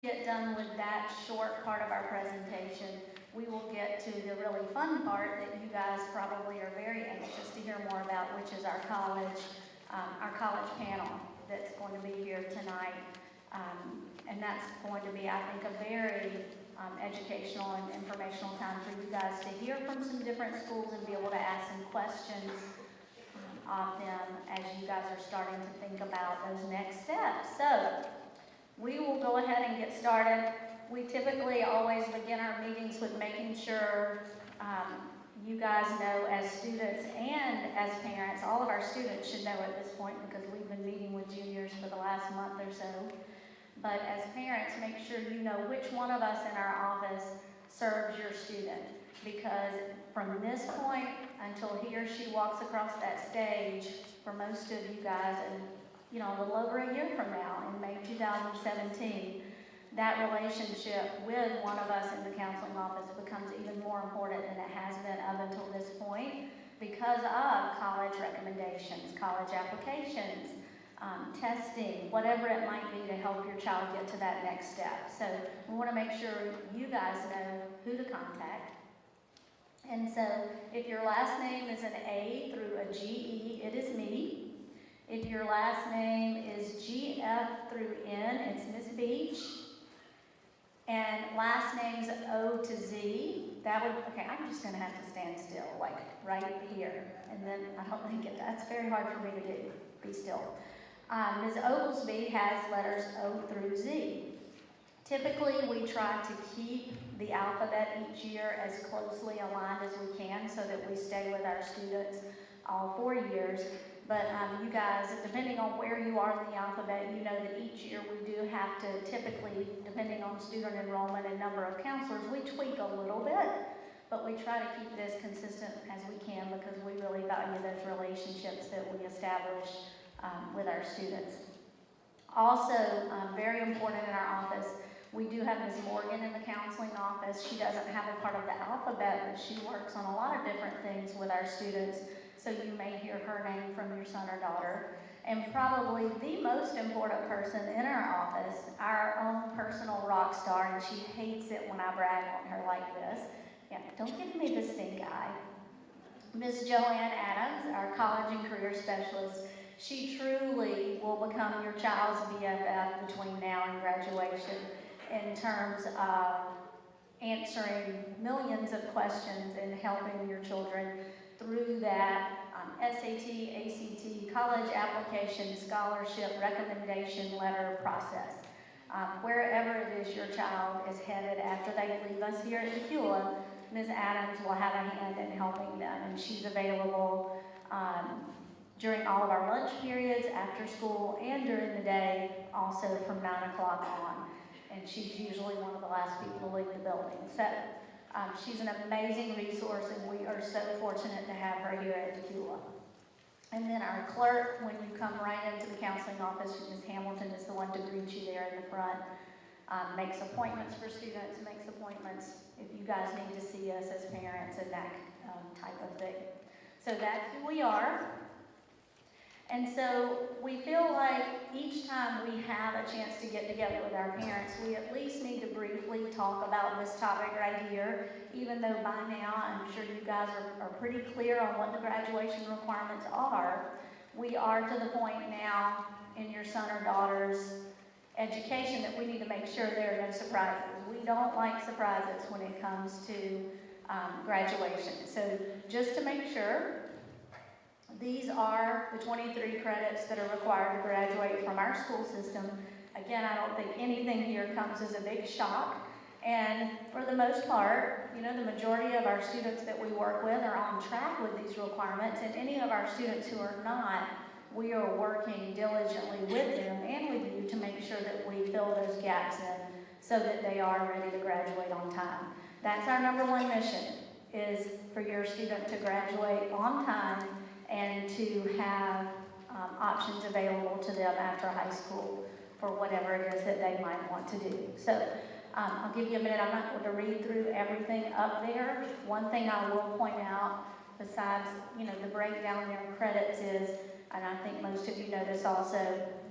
Get done with that short part of our presentation, we will get to the really fun part that you guys probably are very anxious to hear more about, which is our college panel that's going to be here tonight. And that's going to be, I think, a very educational and informational time for you guys to hear from some different schools and be able to ask some questions of them as you guys are starting to think about those next steps. So we will go ahead and get started. We typically always begin our meetings with making sure you guys know as students and as parents. All of our students should know at this point because we've been meeting with juniors for the last month or so. But as parents, make sure you know which one of us in our office serves your student. Because from this point until he or she walks across that stage, for most of you guys, and a little over a year from now, in May 2017, that relationship with one of us in the counseling office becomes even more important than it has been up until this point because of college recommendations, college applications, testing, whatever it might be to help your child get to that next step. So we want to make sure you guys know who to contact. And so if your last name is an A through a GE, it is me. If your last name is GF through N, it's Miss Beach. And last name's O to Z, I'm just gonna have to stand still, like right here. And then I don't think that's very hard for me to do, be still. Ms. Oglesby has letters O through Z. Typically, we try to keep the alphabet each year as closely aligned as we can so that we stay with our students all 4 years. But you guys, depending on where you are in the alphabet, you know that each year we do have to typically, depending on student enrollment and number of counselors, we tweak a little bit, but we try to keep it as consistent as we can because we really value those relationships that we establish with our students. Also, very important in our office, we do have Ms. Morgan in the counseling office. She doesn't have a part of the alphabet, but she works on a lot of different things with our students. So you may hear her name from your son or daughter. And probably the most important person in our office, our own personal rock star, and she hates it when I brag on her like this. Yeah, don't give me the stink eye. Ms. Joanne Adams, our college and career specialist. She truly will become your child's BFF between now and graduation in terms of answering millions of questions and helping your children through that SAT, ACT, college application, scholarship, recommendation letter process. Wherever it is your child is headed after they leave us here at Tequila, Ms. Adams will have a hand in helping them, and she's available during all of our lunch periods, after school, and during the day, also from 9 o'clock on. And she's usually one of the last people to leave the building. So she's an amazing resource, and we are so fortunate to have her here at Tequila. And then our clerk, when you come right into the counseling office, Ms. Hamilton is the one to greet you there in the front. Makes appointments for students, makes appointments if you guys need to see us as parents and that type of thing. So that's who we are. And so we feel like each time we have a chance to get together with our parents, we at least need to briefly talk about this topic right here, even though by now I'm sure you guys are pretty clear on what the graduation requirements are. We are to the point now in your son or daughter's education that we need to make sure there are no surprises. We don't like surprises when it comes to graduation. So just to make sure, these are the 23 credits that are required to graduate from our school system. Again, I don't think anything here comes as a big shock. And for the most part, the majority of our students that we work with are on track with these requirements. And any of our students who are not, we are working diligently with them and with you to make sure that we fill those gaps in so that they are ready to graduate on time. That's our number one mission, is for your student to graduate on time and to have options available to them after high school for whatever it is that they might want to do. So I'll give you a minute. I'm not going to read through everything up there. One thing I will point out, besides the breakdown there in credits, is and I think most of you know this also,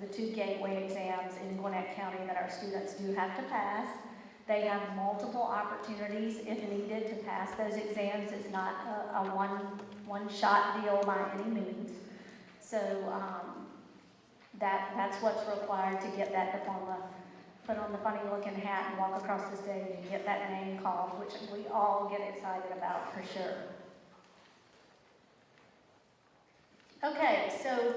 the 2 gateway exams in Gwinnett County that our students do have to pass. They have multiple opportunities, if needed, to pass those exams. It's not a one-shot deal by any means. So that's what's required to get that diploma, put on the funny-looking hat and walk across the stage and get that name called, which we all get excited about for sure. Okay, so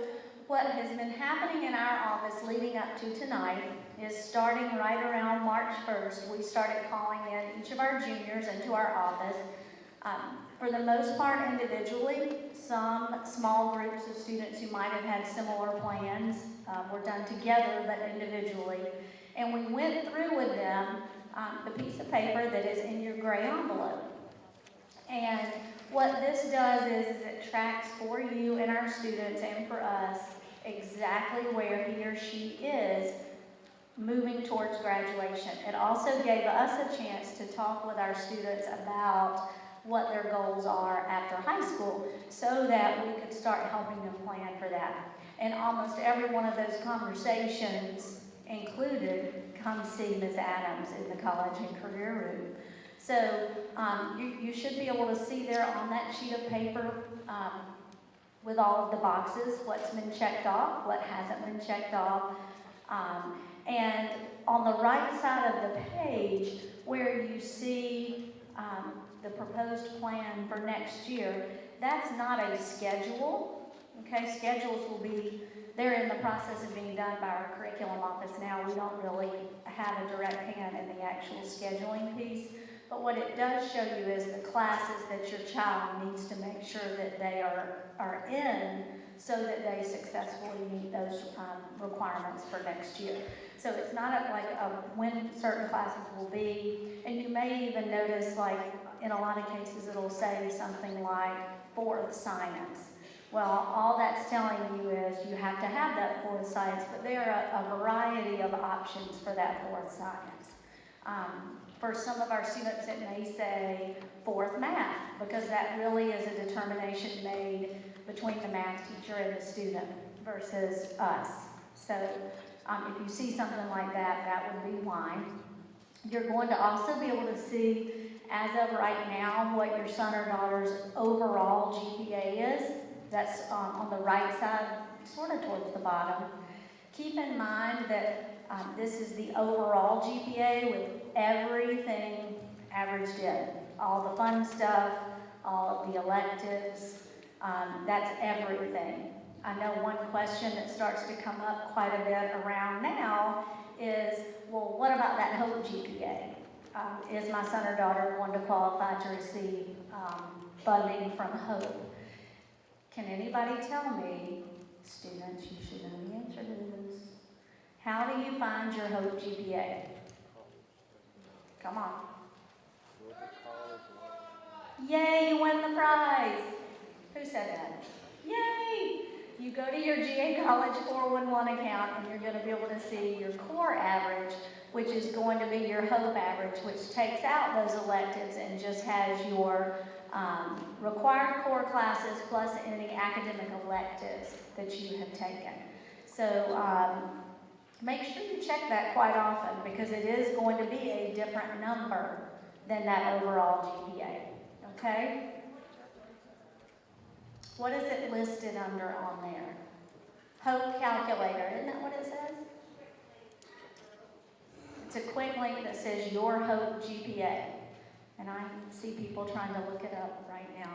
what has been happening in our office leading up to tonight is starting right around March 1st, we started calling in each of our juniors into our office. For the most part individually, some small groups of students who might have had similar plans were done together but individually. And we went through with them the piece of paper that is in your gray envelope. And what this does is it tracks for you and our students and for us exactly where he or she is moving towards graduation. It also gave us a chance to talk with our students about what their goals are after high school so that we could start helping them plan for that. And almost every one of those conversations included, come see Ms. Adams in the college and career room. So you should be able to see there on that sheet of paper with all of the boxes, what's been checked off, what hasn't been checked off. And on the right side of the page, where you see the proposed plan for next year, that's not a schedule. Okay, schedules will be, they're in the process of being done by our curriculum office now. We don't really have a direct hand in the actual scheduling piece. But what it does show you is the classes that your child needs to make sure that they are in so that they successfully meet those requirements for next year. So it's not when certain classes will be, and you may even notice, like in a lot of cases it'll say something like 4th science. Well, all that's telling you is you have to have that 4th science, but there are a variety of options for that 4th science. For some of our students, it may say 4th math, because that really is a determination made between the math teacher and the student versus us. So if you see something like that, that would be why. You're going to also be able to see, as of right now, what your son or daughter's overall GPA is. That's on the right side, sort of towards the bottom. Keep in mind that this is the overall GPA with everything averaged in. All the fun stuff, all of the electives, that's everything. I know one question that starts to come up quite a bit around now is, well, what about that HOPE GPA? Is my son or daughter going to qualify to receive funding from HOPE? Can anybody tell me, students, you should know the answer to this. How do you find your HOPE GPA? Come on. Yay, you won the prize. Who said that? Yay! You go to your GA College 411 account and you're going to be able to see your core average, which is going to be your HOPE average, which takes out those electives and just has your required core classes plus any academic electives that you have taken. So make sure you check that quite often, because it is going to be a different number than that overall GPA. Okay? What is it listed under on there? HOPE calculator, isn't that what it says? It's a quick link that says your HOPE GPA. And I see people trying to look it up right now.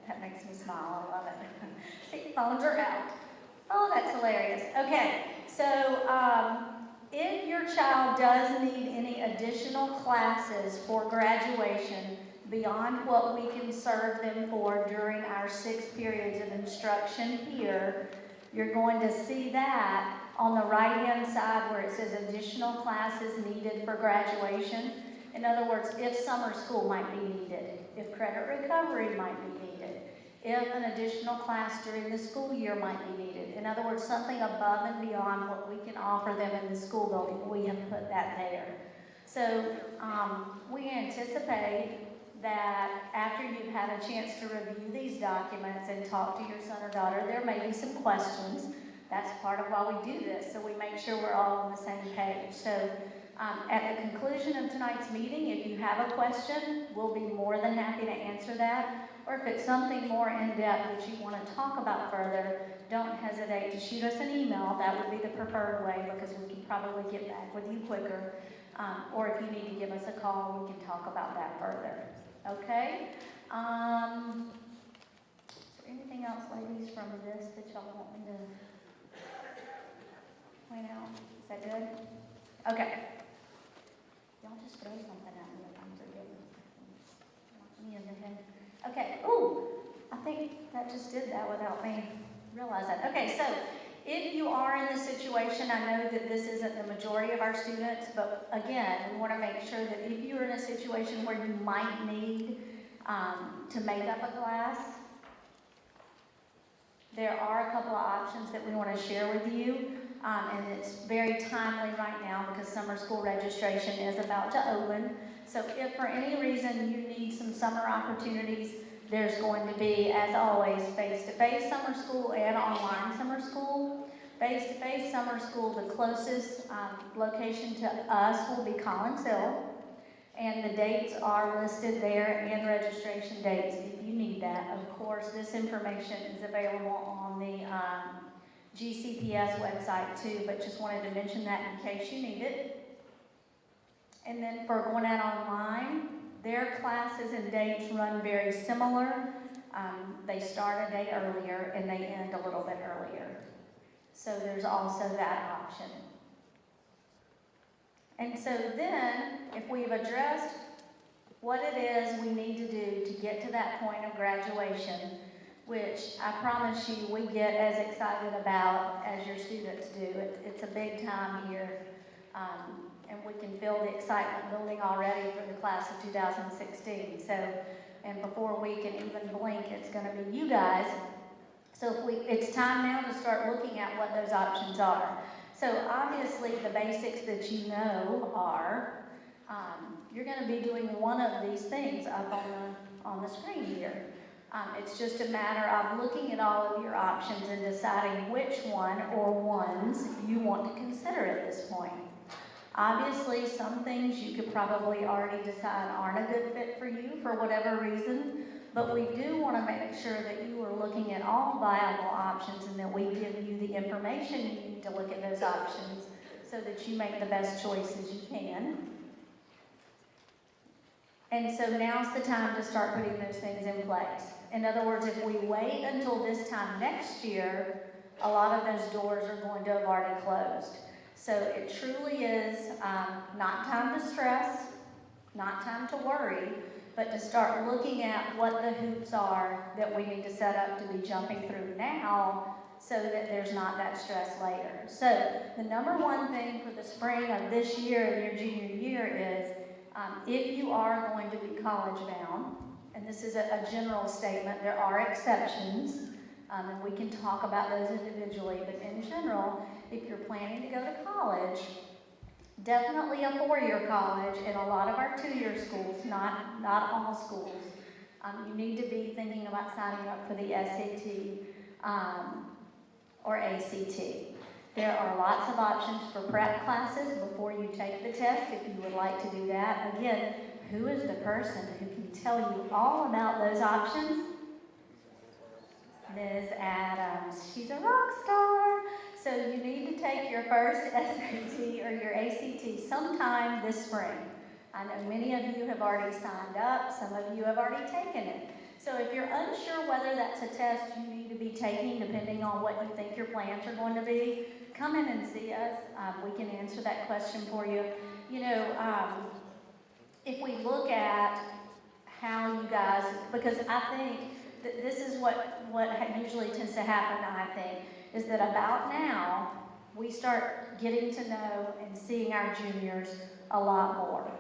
That makes me smile. I love it. The phones are out. Oh, that's hilarious. Okay, so if your child does need any additional classes for graduation beyond what we can serve them for during our 6 periods of instruction here, you're going to see that on the right-hand side where it says additional classes needed for graduation. In other words, if summer school might be needed, if credit recovery might be needed, if an additional class during the school year might be needed. In other words, something above and beyond what we can offer them in the school building, we have put that there. So we anticipate that after you've had a chance to review these documents and talk to your son or daughter, there may be some questions. That's part of why we do this, so we make sure we're all on the same page. So at the conclusion of tonight's meeting, if you have a question, we'll be more than happy to answer that. Or if it's something more in-depth that you want to talk about further, don't hesitate to shoot us an email. That would be the preferred way because we can probably get back with you quicker. Or if you need to give us a call, we can talk about that further. Okay? Is there anything else, ladies, from this that y'all want me to point out? Is that good? Okay. Y'all just throw something at me if I'm forgetting. Knock me in the head. Okay. Ooh, I think that just did that without me realizing. Okay, so if you are in this situation, I know that this isn't the majority of our students, but again, we want to make sure that if you're in a situation where you might need to make up a class, there are a couple of options that we want to share with you. And it's very timely right now because summer school registration is about to open. So if for any reason you need some summer opportunities, there's going to be, as always, face-to-face summer school and online summer school. Face-to-face summer school, the closest location to us will be Collins Hill. And the dates are listed there and registration dates if you need that. Of course, this information is available on the GCPS website too, but just wanted to mention that in case you need it. And then for going out online, their classes and dates run very similar. They start a day earlier and they end a little bit earlier. So there's also that option. And so then, if we've addressed what it is we need to do to get to that point of graduation, which I promise you we get as excited about as your students do. It's a big time here, and we can feel the excitement building already for the class of 2016. So, and before we can even blink, it's going to be you guys. So it's time now to start looking at what those options are. So obviously the basics that you know are, you're going to be doing one of these things up on the screen here. It's just a matter of looking at all of your options and deciding which one or ones you want to consider at this point. Obviously, some things you could probably already decide aren't a good fit for you for whatever reason, but we do want to make sure that you are looking at all viable options and that we give you the information you need to look at those options so that you make the best choices you can. And so now's the time to start putting those things in place. In other words, if we wait until this time next year, a lot of those doors are going to have already closed. So it truly is not time to stress, not time to worry, but to start looking at what the hoops are that we need to set up to be jumping through now so that there's not that stress later. So the number one thing for the spring of this year and your junior year is if you are going to be college bound, and this is a general statement, there are exceptions, and we can talk about those individually, but in general, if you're planning to go to college, definitely a four-year college in a lot of our two-year schools, not all schools, you need to be thinking about signing up for the SAT or ACT. There are lots of options for prep classes before you take the test if you would like to do that. Again, who is the person who can tell you all about those options? Ms. Adams. She's a rock star. So you need to take your first SAT or your ACT sometime this spring. I know many of you have already signed up. Some of you have already taken it. So if you're unsure whether that's a test you need to be taking, depending on what you think your plans are going to be, come in and see us. We can answer that question for you. You know, if we look at how you guys, because I think that this is what usually tends to happen, I think, is that about now, we start getting to know and seeing our juniors a lot more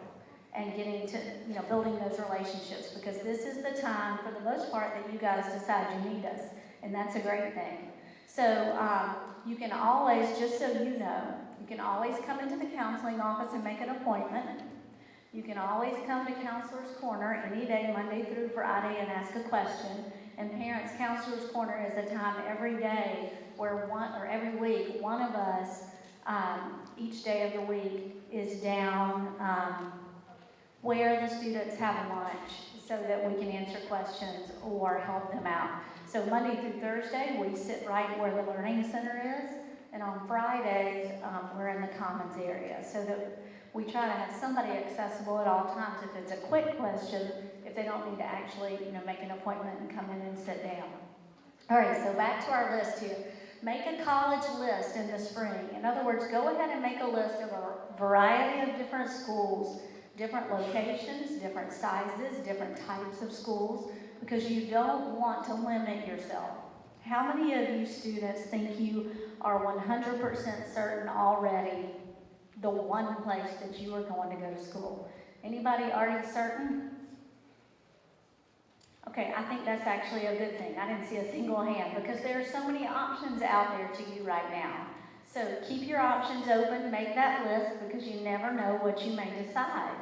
and getting to, you know, building those relationships, because this is the time, for the most part, that you guys decide you need us, and that's a great thing. So you can always, just so you know, you can always come into the counseling office and make an appointment. You can always come to Counselor's Corner any day, Monday through Friday, and ask a question. And Parents, Counselor's Corner is a time every day where every week, one of us, each day of the week, is down where the students have lunch so that we can answer questions or help them out. So Monday through Thursday, we sit right where the Learning Center is. And on Fridays, we're in the Commons area so that we try to have somebody accessible at all times. If it's a quick question, if they don't need to actually, make an appointment and come in and sit down. All right, so back to our list here. Make a college list in the spring. In other words, go ahead and make a list of a variety of different schools, different locations, different sizes, different types of schools, because you don't want to limit yourself. How many of you students think you are 100% certain already the one place that you are going to go to school? Anybody already certain? Okay, I think that's actually a good thing. I didn't see a single hand because there are so many options out there to you right now. So keep your options open, make that list because you never know what you may decide.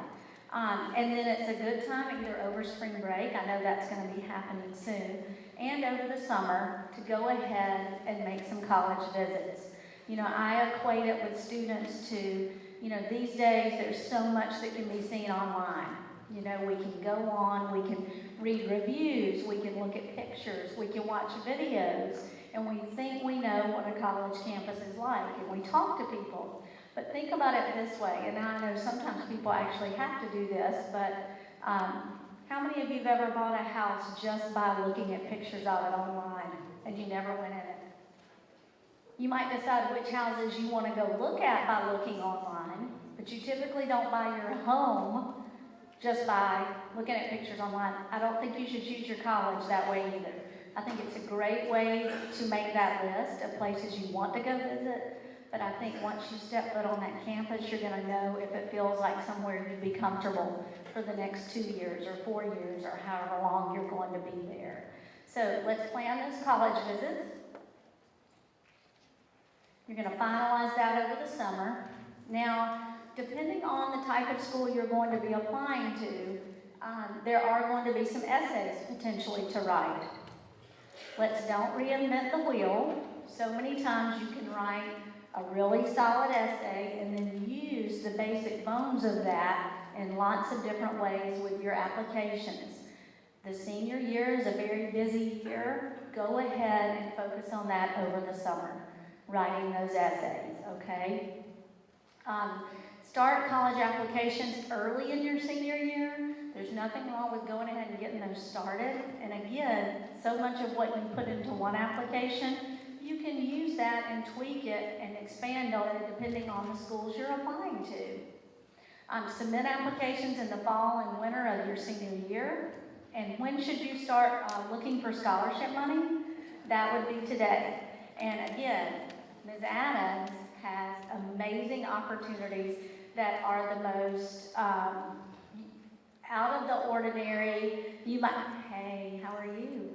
And then it's a good time either over spring break, I know that's going to be happening soon, and over the summer to go ahead and make some college visits. I equate it with students to, these days there's so much that can be seen online. We can go on, we can read reviews, we can look at pictures, we can watch videos, and we think we know what a college campus is like, and we talk to people. But think about it this way, and I know sometimes people actually have to do this, but how many of you have ever bought a house just by looking at pictures of it online, and you never went in it? You might decide which houses you want to go look at by looking online, but you typically don't buy your home just by looking at pictures online. I don't think you should choose your college that way either. I think it's a great way to make that list of places you want to go visit, but I think once you step foot on that campus, you're going to know if it feels like somewhere you'd be comfortable for the next 2 years or 4 years or however long you're going to be there. So let's plan those college visits. You're going to finalize that over the summer. Now, depending on the type of school you're going to be applying to, there are going to be some essays potentially to write. Let's don't reinvent the wheel. So many times you can write a really solid essay and then use the basic bones of that in lots of different ways with your applications. The senior year is a very busy year. Go ahead and focus on that over the summer, writing those essays, okay? Start college applications early in your senior year. There's nothing wrong with going ahead and getting those started. And again, so much of what you put into one application, you can use that and tweak it and expand on it depending on the schools you're applying to. Submit applications in the fall and winter of your senior year. And when should you start looking for scholarship money? That would be today. And again, Ms. Adams has amazing opportunities that are the most out of the ordinary. You might, hey, how are you?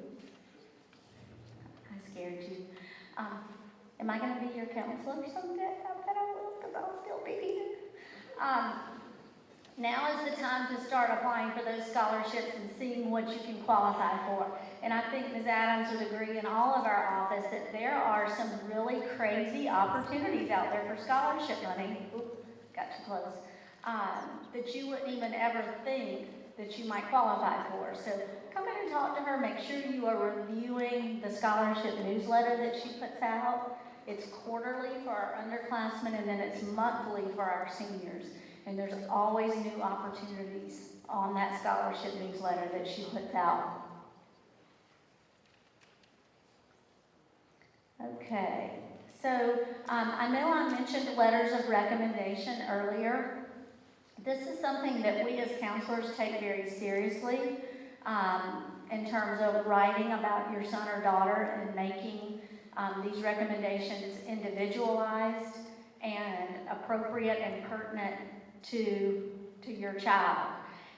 I scared you. Am I going to be your counselor someday? I bet I will, because I'll still be here. Now is the time to start applying for those scholarships and seeing what you can qualify for. And I think Ms. Adams would agree in all of our office that there are some really crazy opportunities out there for scholarship money. Oop, got too close. That you wouldn't even ever think that you might qualify for. So come in and talk to her. Make sure you are reviewing the scholarship newsletter that she puts out. It's quarterly for our underclassmen, and then it's monthly for our seniors. And there's always new opportunities on that scholarship newsletter that she puts out. Okay, so I know I mentioned letters of recommendation earlier. This is something that we as counselors take very seriously in terms of writing about your son or daughter and making these recommendations individualized and appropriate and pertinent to your child.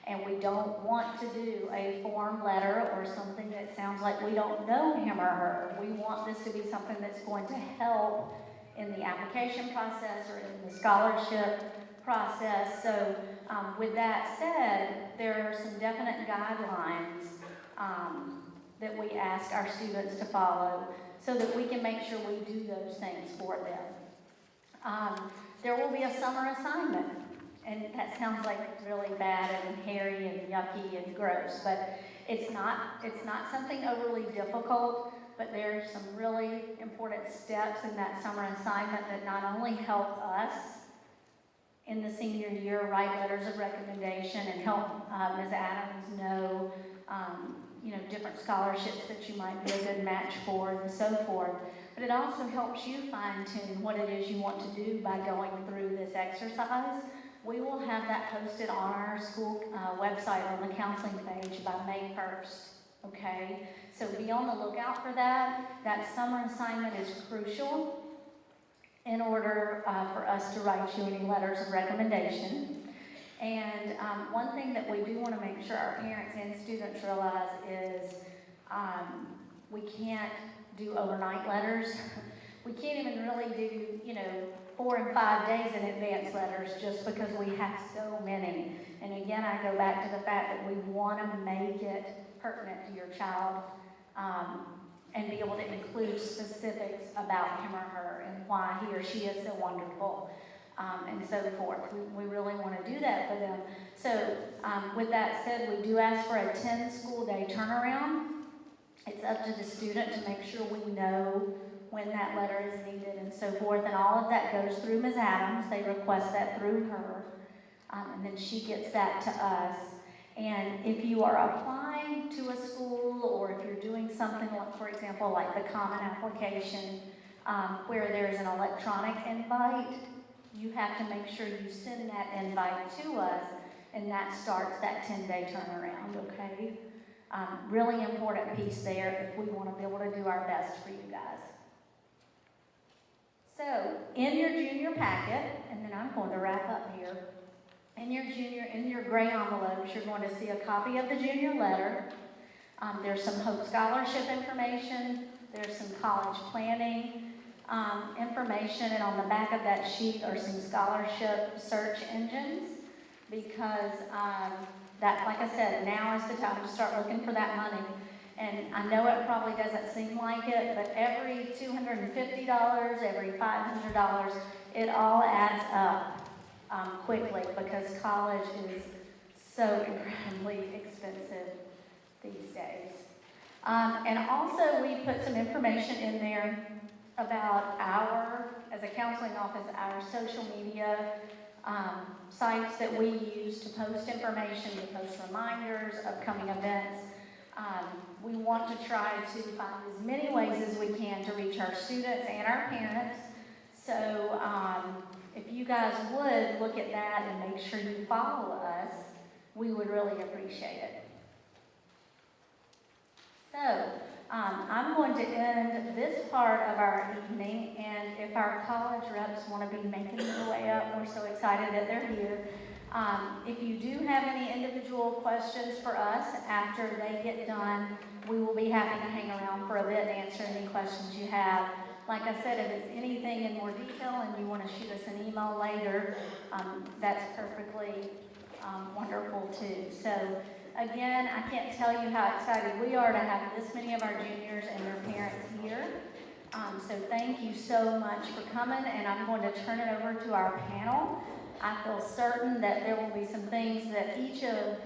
And we don't want to do a form letter or something that sounds like we don't know him or her. We want this to be something that's going to help in the application process or in the scholarship process. So with that said, there are some definite guidelines that we ask our students to follow so that we can make sure we do those things for them. There will be a summer assignment, and that sounds like really bad and hairy and yucky and gross, but it's not something overly difficult, but there are some really important steps in that summer assignment that not only help us in the senior year write letters of recommendation and help Ms. Adams know different scholarships that you might be a good match for and so forth. But it also helps you fine-tune what it is you want to do by going through this exercise. We will have that posted on our school website on the counseling page by May 1st, okay? So be on the lookout for that. That summer assignment is crucial in order for us to write you any letters of recommendation. And one thing that we do want to make sure our parents and students realize is we can't do overnight letters. We can't even really do, 4 and 5 days in advance letters just because we have so many. And again, I go back to the fact that we want to make it pertinent to your child and be able to include specifics about him or her and why he or she is so wonderful. And so forth. We really want to do that for them. So with that said, we do ask for a 10 school day turnaround. It's up to the student to make sure we know when that letter is needed and so forth. And all of that goes through Ms. Adams. They request that through her. And then she gets that to us. And if you are applying to a school or if you're doing something like, for example, like the common application where there's an electronic invite, you have to make sure you send that invite to us, and that starts that 10-day turnaround, okay? Really important piece there if we want to be able to do our best for you guys. So, in your junior packet, and then I'm going to wrap up here, in your gray envelopes, you're going to see a copy of the junior letter. There's some Hope Scholarship information. There's some college planning information, and on the back of that sheet are some scholarship search engines because that, like I said, now is the time to start looking for that money. And I know it probably doesn't seem like it, but every $250, every $500, it all adds up quickly because college is so incredibly expensive these days. And also we put some information in there about as a counseling office, our social media sites that we use to post information, to post reminders, upcoming events. We want to try to find as many ways as we can to reach our students and our parents. So if you guys would look at that and make sure you follow us, we would really appreciate it. So, I'm going to end this part of our evening, and if our college reps want to be making their way up, we're so excited that they're here. If you do have any individual questions for us after they get done, we will be happy to hang around for a bit and answer any questions you have. Like I said, if it's anything in more detail and you want to shoot us an email later, that's perfectly wonderful too. So again, I can't tell you how excited we are to have this many of our juniors and their parents here. So thank you so much for coming, and I'm going to turn it over to our panel. I feel certain that there will be some things that each of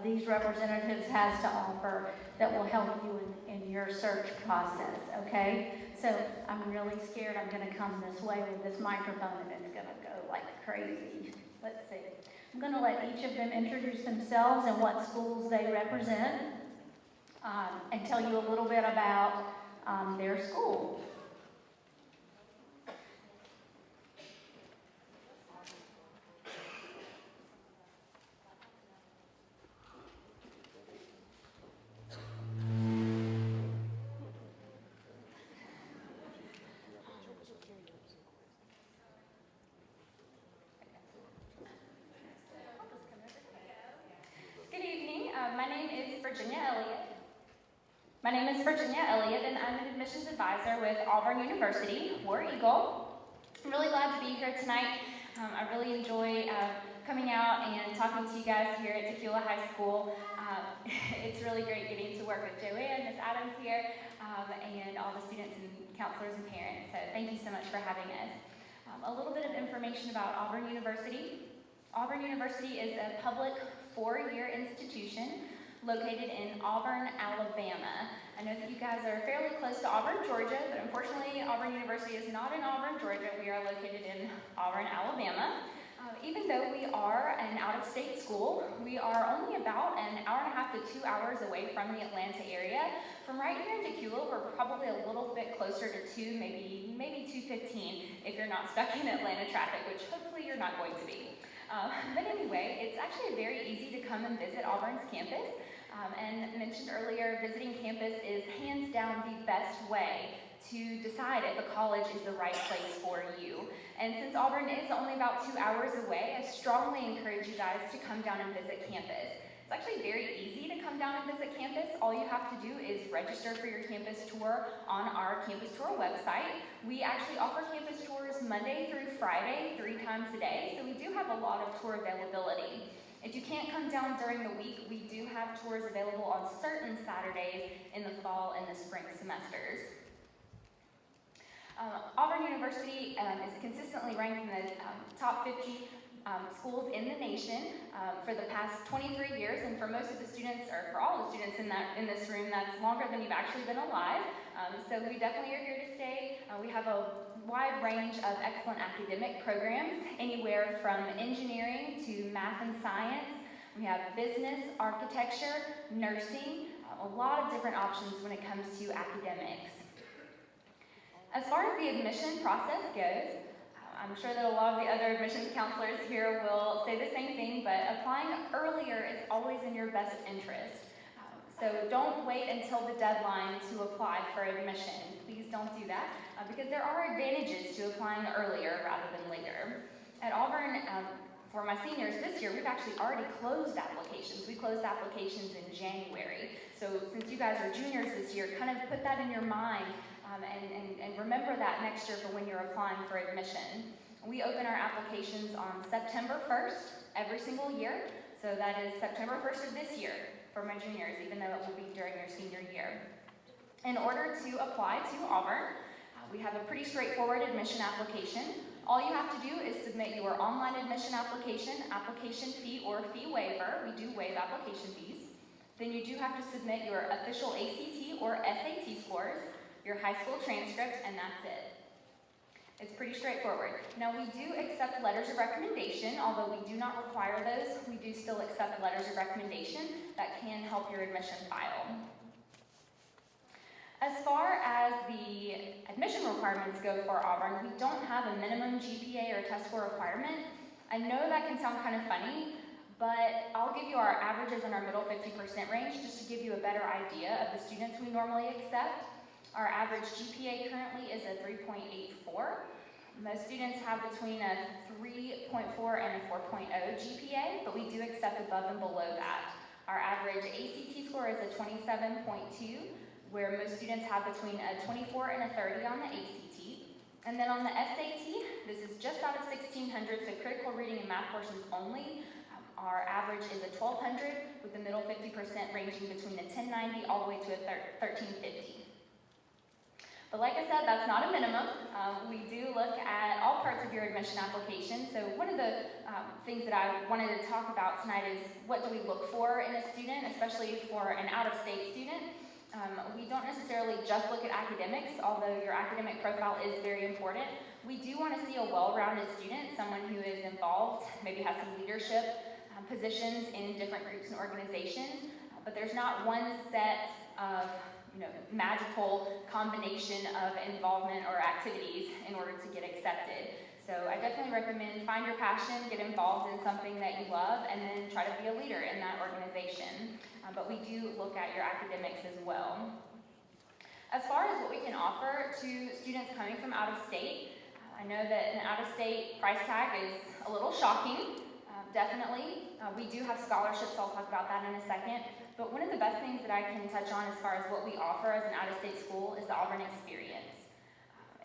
these representatives has to offer that will help you in your search process, okay? So I'm really scared I'm going to come this way with this microphone and it's going to go like crazy. Let's see. I'm going to let each of them introduce themselves and what schools they represent and tell you a little bit about their school. My name is Virginia Elliott, and I'm an admissions advisor with Auburn University, War Eagle. I'm really glad to be here tonight. I really enjoy coming out and talking to you guys here at Tequila High School. It's really great getting to work with Joanne, Ms. Adams here, and all the students and counselors and parents. So thank you so much for having us. A little bit of information about Auburn University. Auburn University is a public 4-year institution located in Auburn, Alabama. I know that you guys are fairly close to Auburn, Georgia, but unfortunately Auburn University is not in Auburn, Georgia. We are located in Auburn, Alabama. Even though we are an out-of-state school, we are only about an hour and a half to 2 hours away from the Atlanta area. From right here in Tequila, we're probably a little bit closer to 2, maybe 2:15 if you're not stuck in Atlanta traffic, which hopefully you're not going to be. But anyway, it's actually very easy to come and visit Auburn's campus. And mentioned earlier, visiting campus is hands down the best way to decide if a college is the right place for you. And since Auburn is only about 2 hours away, I strongly encourage you guys to come down and visit campus. It's actually very easy to come down and visit campus. All you have to do is register for your campus tour on our campus tour website. We actually offer campus tours Monday through Friday, 3 times a day, so we do have a lot of tour availability. If you can't come down during the week, we do have tours available on certain Saturdays in the fall and the spring semesters. Auburn University is consistently ranked in the top 50 schools in the nation for the past 23 years, and for most of the students, or for all the students in this room, that's longer than you've actually been alive. So we definitely are here to stay. We have a wide range of excellent academic programs, anywhere from engineering to math and science. We have business, architecture, nursing, a lot of different options when it comes to academics. As far as the admission process goes, I'm sure that a lot of the other admissions counselors here will say the same thing, but applying earlier is always in your best interest. So don't wait until the deadline to apply for admission. Please don't do that, because there are advantages to applying earlier rather than later. At Auburn, for my seniors this year, we've actually already closed applications. We closed applications in January. So since you guys are juniors this year, kind of put that in your mind and remember that next year for when you're applying for admission. We open our applications on September 1st every single year. So that is September 1st of this year for my juniors, even though it will be during your senior year. In order to apply to Auburn, we have a pretty straightforward admission application. All you have to do is submit your online admission application fee or fee waiver. We do waive application fees. Then you do have to submit your official ACT or SAT scores, your high school transcript, and that's it. It's pretty straightforward. Now, we do accept letters of recommendation. Although we do not require those, we do still accept letters of recommendation that can help your admission file. As far as the admission requirements go for Auburn, we don't have a minimum GPA or test score requirement. I know that can sound kind of funny, but I'll give you our averages in our middle 50% range just to give you a better idea of the students we normally accept. Our average GPA currently is a 3.84. Most students have between a 3.4 and a 4.0 GPA, but we do accept above and below that. Our average ACT score is a 27.2, where most students have between a 24 and a 30 on the ACT. And then on the SAT, this is just out of 1600, so critical reading and math portions only. Our average is a 1200, with the middle 50% ranging between a 1090 all the way to a 1350. But like I said, that's not a minimum. We do look at all parts of your admission application. So one of the things that I wanted to talk about tonight is what do we look for in a student, especially for an out-of-state student. We don't necessarily just look at academics, although your academic profile is very important. We do want to see a well-rounded student, someone who is involved, maybe has some leadership positions in different groups and organizations, but there's not one set of magical combination of involvement or activities in order to get accepted. So I definitely recommend find your passion, get involved in something that you love, and then try to be a leader in that organization. But we do look at your academics as well. As far as what we can offer to students coming from out of state, I know that an out-of-state price tag is a little shocking, definitely. We do have scholarships, I'll talk about that in a second. But one of the best things that I can touch on as far as what we offer as an out-of-state school is the Auburn experience.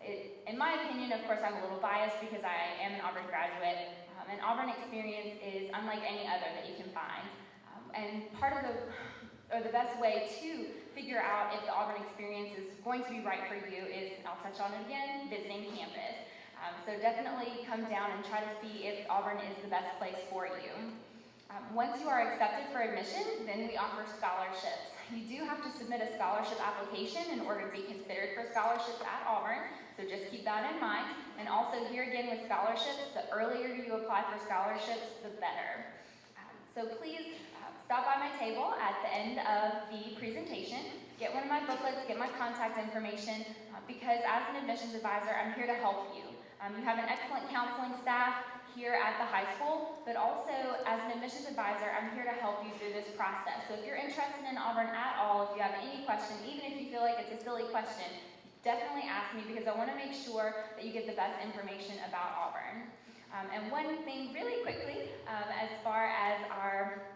In my opinion, of course, I'm a little biased because I am an Auburn graduate, and Auburn experience is unlike any other that you can find. And part of the best way to figure out if the Auburn experience is going to be right for you is, I'll touch on it again, visiting campus. So definitely come down and try to see if Auburn is the best place for you. Once you are accepted for admission, then we offer scholarships. You do have to submit a scholarship application in order to be considered for scholarships at Auburn, so just keep that in mind. And also here again with scholarships, the earlier you apply for scholarships, the better. So please stop by my table at the end of the presentation, get one of my booklets, get my contact information, because as an admissions advisor, I'm here to help you. You have an excellent counseling staff here at the high school, but also as an admissions advisor, I'm here to help you through this process. So if you're interested in Auburn at all, if you have any question, even if you feel like it's a silly question, definitely ask me because I want to make sure that you get the best information about Auburn. And one thing really quickly, as far as our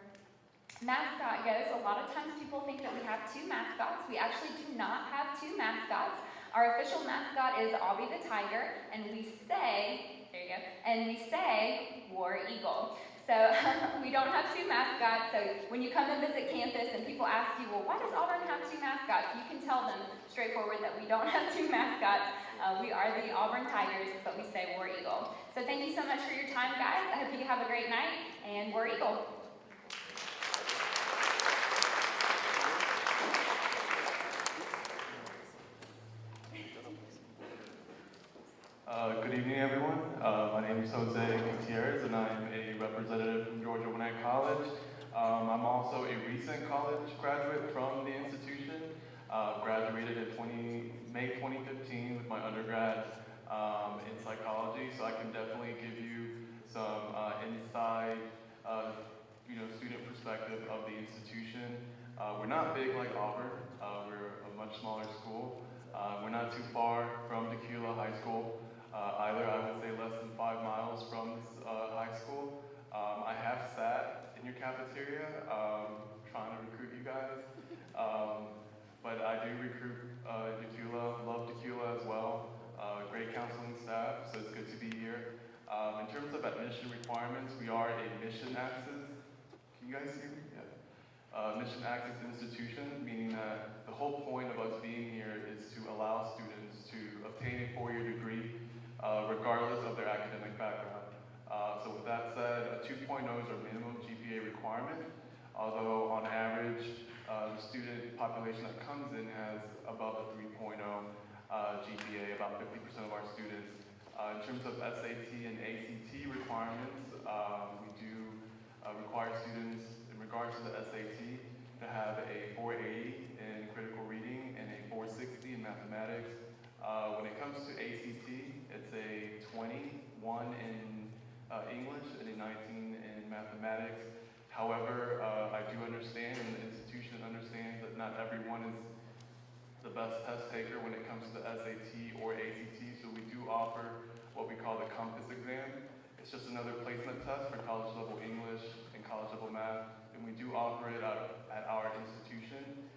mascot goes, a lot of times people think that we have two mascots. We actually do not have two mascots. Our official mascot is Obby the Tiger, and we say, there you go, and we say War Eagle. So we don't have two mascots, so when you come and visit campus and people ask you, well, why does Auburn have two mascots? You can tell them straightforward that we don't have two mascots. We are the Auburn Tigers, but we say War Eagle. So thank you so much for your time, guys. I hope you have a great night, and War Eagle. Good evening, everyone. My name is Jose Gutierrez, and I'm a representative from Georgia Gwinnett College. I'm also a recent college graduate from the institution. Graduated in May 2015 with my undergrad in psychology, so I can definitely give you some inside, student perspective of the institution. We're not big like Auburn. We're a much smaller school. We're not too far from Tequila High School. Either, I would say less than 5 miles from this high school. I have sat in your cafeteria trying to recruit you guys, but I do recruit Tequila, love Tequila as well. Great counseling staff, so it's good to be here. In terms of admission requirements, we are a mission access. Can you guys see me? Yeah. Mission access institution, meaning that the whole point of us being here is to allow students to obtain a 4-year degree regardless of their academic background. So with that said, a 2.0 is our minimum GPA requirement, although on average, the student population that comes in has above a 3.0 GPA, about 50% of our students. In terms of SAT and ACT requirements, we do require students, in regards to the SAT, to have a 480 in critical reading and a 460 in mathematics. When it comes to ACT, it's a 21 in English and a 19 in mathematics. However, I do understand, and the institution understands, that not everyone is the best test taker when it comes to the SAT or ACT, so we do offer what we call the Compass exam. It's just another placement test for college level English and college level math, and we do offer it at our institution.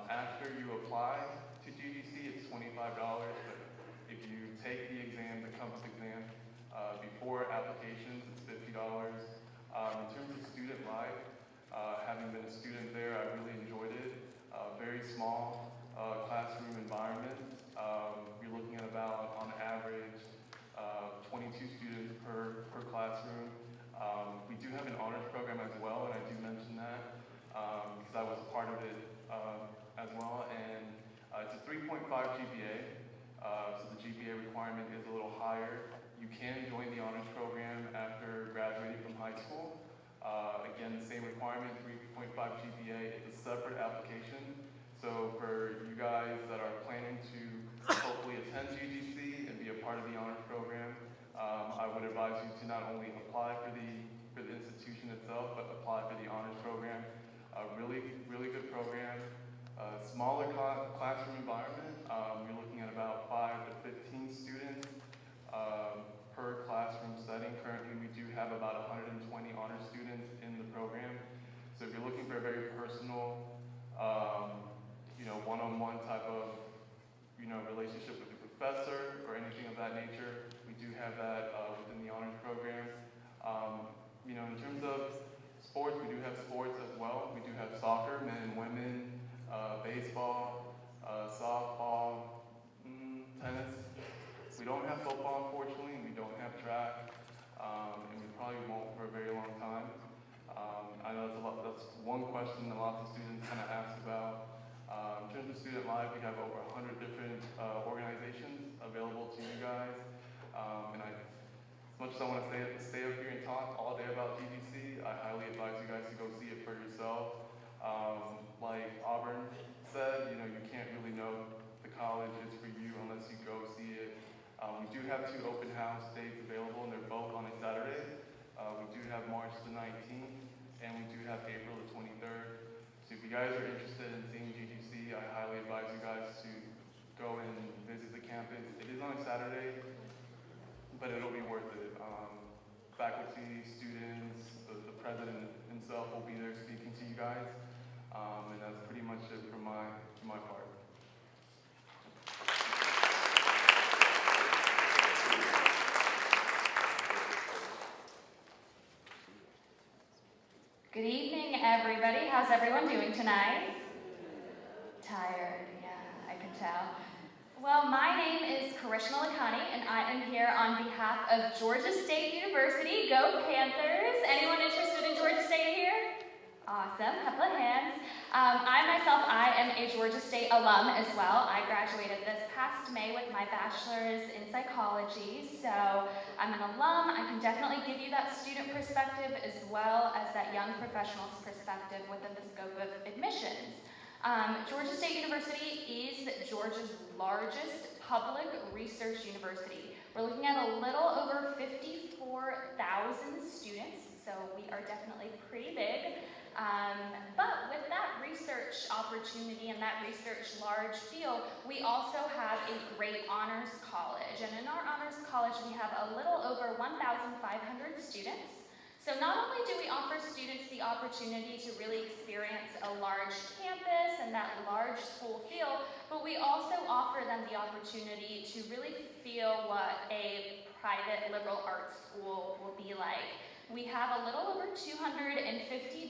After you apply to GGC, it's $25, but if you take the exam, the Compass exam, before applications, it's $50. In terms of student life, having been a student there, I really enjoyed it. Very small classroom environment. You're looking at about, on average, 22 students per classroom. We do have an honors program as well, and I do mention that because I was part of it as well. And it's a 3.5 GPA, so the GPA requirement is a little higher. You can join the honors program after graduating from high school. Again, the same requirement, 3.5 GPA. It's a separate application. So for you guys that are planning to hopefully attend GGC and be a part of the honors program, I would advise you to not only apply for the institution itself, but apply for the honors program. Really good program. Smaller classroom environment. You're looking at about 5 to 15 students per classroom setting. Currently, we do have about 120 honors students in the program. So if you're looking for a very personal, one-on-one type of, relationship with professor or anything of that nature. We do have that within the honors program. In terms of sports, we do have sports as well. We do have soccer, men and women, baseball, softball, tennis. We don't have football, unfortunately, and we don't have track, and we probably won't for a very long time. I know that's one question that lots of students kind of ask about. In terms of student life, we have over 100 different organizations available to you guys. And as much as I want to stay up here and talk all day about GDC, I highly advise you guys to go see it for yourself. Like Auburn said, you can't really know the college is for you unless you go see it. We do have 2 open house days available, and they're both on a Saturday. We do have March the 19th, and we do have April the 23rd. So if you guys are interested in seeing GDC, I highly advise you guys to go and visit the campus. It is on a Saturday, but it'll be worth it. Faculty, students, the president himself will be there speaking to you guys, and that's pretty much it for my part. Good evening, everybody. How's everyone doing tonight? Tired, yeah, I can tell. Well, my name is Karishma Lakhani, and I am here on behalf of Georgia State University. Go Panthers! Anyone interested in Georgia State here? Awesome, couple of hands. I am a Georgia State alum as well. I graduated this past May with my bachelor's in psychology, so I'm an alum. I can definitely give you that student perspective as well as that young professional's perspective within the scope of admissions. Georgia State University is Georgia's largest public research university. We're looking at a little over 54,000 students, so we are definitely pretty big. But with that research opportunity and that research large field, we also have a great honors college. And in our honors college, we have a little over 1,500 students. So not only do we offer students the opportunity to really experience a large campus and that large school feel, but we also offer them the opportunity to really feel what a private liberal arts school will be like. We have a little over 250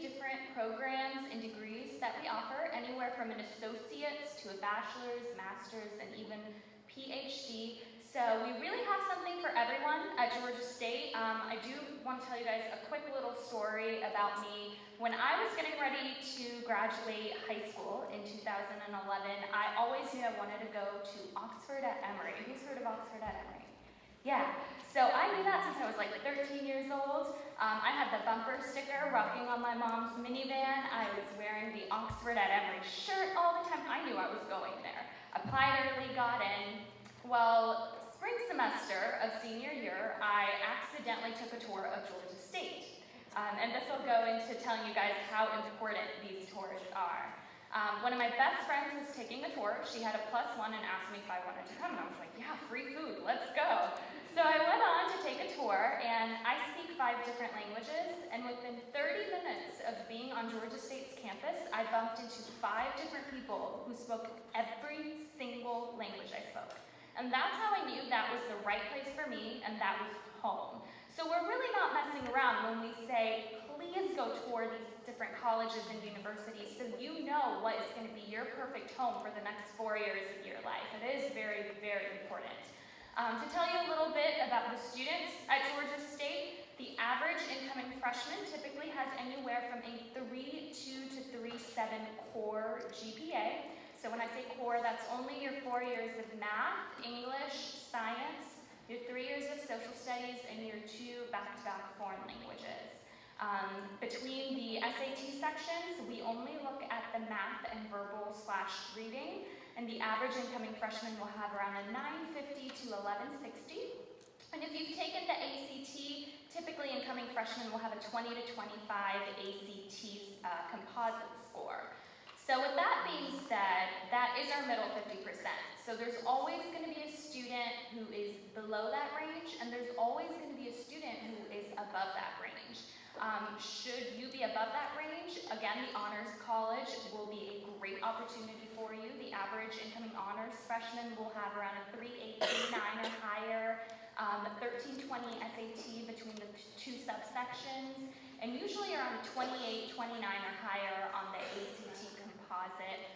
different programs and degrees that we offer, anywhere from an associate's to a bachelor's, master's, and even PhD. So we really have something for everyone at Georgia State. I do want to tell you guys a quick little story about me. When I was getting ready to graduate high school in 2011, I always knew I wanted to go to Oxford at Emory. Who's heard of Oxford at Emory? Yeah, so I knew that since I was like 13 years old. I had the bumper sticker rocking on my mom's minivan. I was wearing the Oxford at Emory shirt all the time. I knew I was going there. Applied early, got in. Well, spring semester of senior year, I accidentally took a tour of Georgia State. And this will go into telling you guys how important these tours are. One of my best friends was taking a tour. She had a +1 and asked me if I wanted to come, and I was like, yeah, free food, let's go. So I went on to take a tour, and I speak 5 different languages, and within 30 minutes of being on Georgia State's campus, I bumped into 5 different people who spoke every single language I spoke. And that's how I knew that was the right place for me, and that was home. So we're really not messing around when we say, please go tour these different colleges and universities so you know what is going to be your perfect home for the next 4 years of your life. It is very, very important. To tell you a little bit about the students at Georgia State, the average incoming freshman typically has anywhere from a 3.2 to 3.7 core GPA. So when I say core, that's only your 4 years of math, English, science, your 3 years of social studies, and your 2 back-to-back foreign languages. Between the SAT sections, we only look at the math and verbal/reading, and the average incoming freshman will have around a 950 to 1160. And if you've taken the ACT, typically incoming freshmen will have a 20 to 25 ACT composite score. So with that being said, that is our middle 50%. So there's always going to be a student who is below that range, and there's always going to be a student who is above that range. Should you be above that range, again, the Honors College will be a great great opportunity for you. The average incoming honors freshman will have around a 3.8, 3.9 or higher, 1320 SAT between the two subsections, and usually around 28, 29 or higher on the ACT composite.